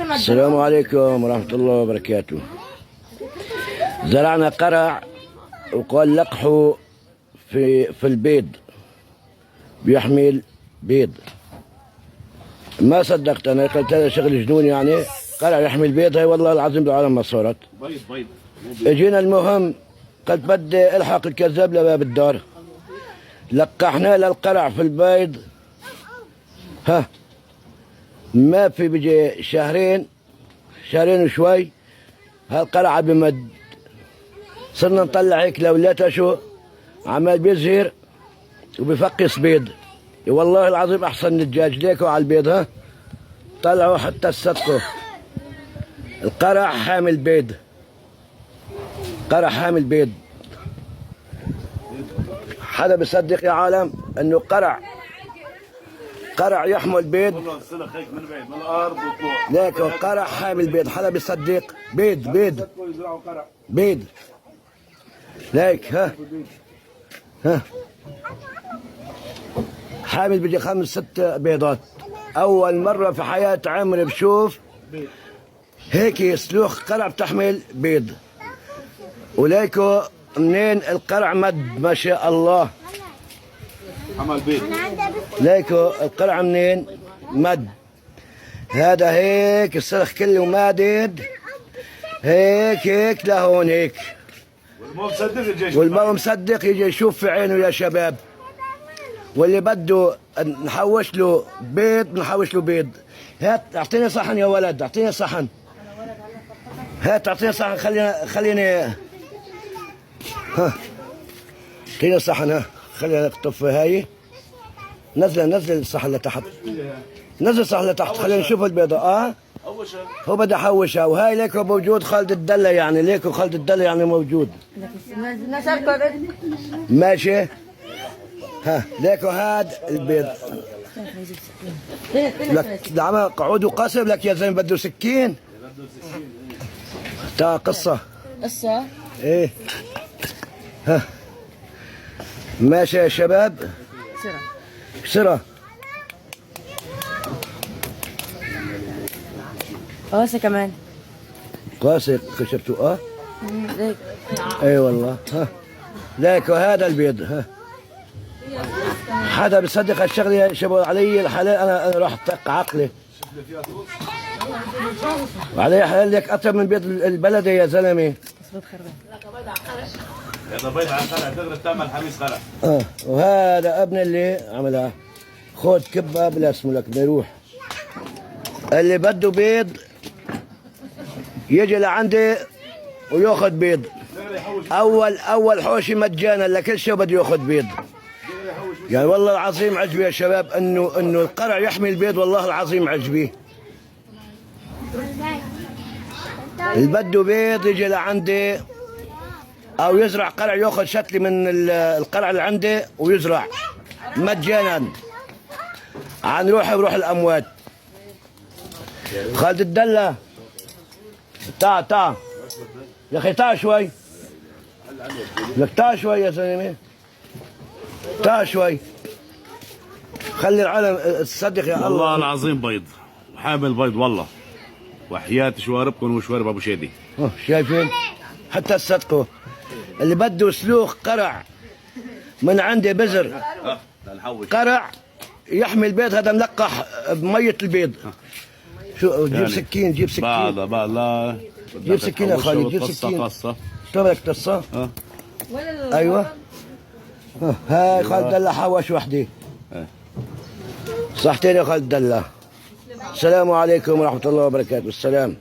السلام عليكم ورحمة الله وبركاته. زرعنا قرع وقال لقحه في البيض، بيحمل بيض. ما صدقت انا، قلت هذا شغل جنون يعني، قرع يحمل بيض. هي والله العظيم بالعالم ما صارت. بيض اجينا المهم، قلت بدي الحق الكذاب لباب الدار، لقحنا للقرع في البيض. ها ما في بيجي شهرين وشوي هالقرع بمد. صرنا نطلع هيك لولاتها شو عمال بيزهر وبيفقس بيض. والله العظيم احسن من الدجاج ليكوا على البيض. ها طلعوا حتى الصدقوا. القرع حامل بيض، قرع حامل بيض. حدا بيصدق يا عالم انه قرع يحمل بيض؟ والله السلخ هيك من بعيد من الارض وطلوع ليك قرع حامل بيض. حدا بيصدق؟ بيض ليك. ها حامل بيجي 5-6 بيضات. اول مره في حياه عمري بشوف هيك سلوخ قرع بتحمل بيض. وليكو منين القرع مد ما شاء الله عمل بيض. ليكو القرع منين مد. هذا هيك السلخ كله مادد هيك لهون هيك. والمو مصدق يجي يشوف في عينه يا شباب. واللي بده نحوش له بيض هات اعطيني صحن يا ولد، اعطيني صحن. هات اعطيني صحن. خليني ها اعطيني صحن. ها خليني اقطف هاي. نزل الصحن لتحت، نزل الصحن لتحت. خلينا نشوف البيضة. هو بده يحوشها. وهاي ليكو موجود خالد الدلة يعني، ليكو خالد الدلة يعني موجود ماشي. ها ليكو هاد البيض. لك دعمه قعود وقصب لك يا زلمه بده سكين. تا قصة ايه. ها ماشي يا شباب. سرة قاسي كمان قاسي كشرتو. اي والله. ها ليكو هذا البيض. ها حدا بيصدق هالشغله يا شباب؟ علي الحلال انا راح طق عقلي. وعلي حلال لك اطيب من بيض البلدي يا زلمه. هذا بيض على قرع دغري بتعمل حميس قرع. وهذا ابن اللي عملها. خذ كبه بلا اسمه لك بيروح. اللي بده بيض يجي لعندي وياخذ بيض. اول حوشي مجانا لكل شيء بده ياخذ بيض. يعني والله العظيم عجبي يا شباب انه القرع يحمي البيض. والله العظيم عجبي. اللي بده بيض يجي لعندي او يزرع قرع، ياخذ شتلي من القرع اللي عندي ويزرع مجانا عن روحي وروح الاموات. خالد الدلة تعا يا اخي، تعا شوي. لك تعا شوي يا زلمه، تعا شوي. خلي العالم تصدق يا الله. والله العظيم بيض حامل بيض والله، وحياة شواربكم وشوارب ابو شادي. شايفين حتى تصدقوا. اللي بده سلوخ قرع من عندي بزر قرع يحمي البيض. هذا ملقح بمية البيض. شو جيب يعني سكين، جيب سكين. لا جيب سكين يا خالد، جيب سكين. شو بدك تصة؟ ايوه. هاي خالد دلة حوش وحدي. صحتين يا خالد دلة. السلام عليكم ورحمة الله وبركاته. السلام.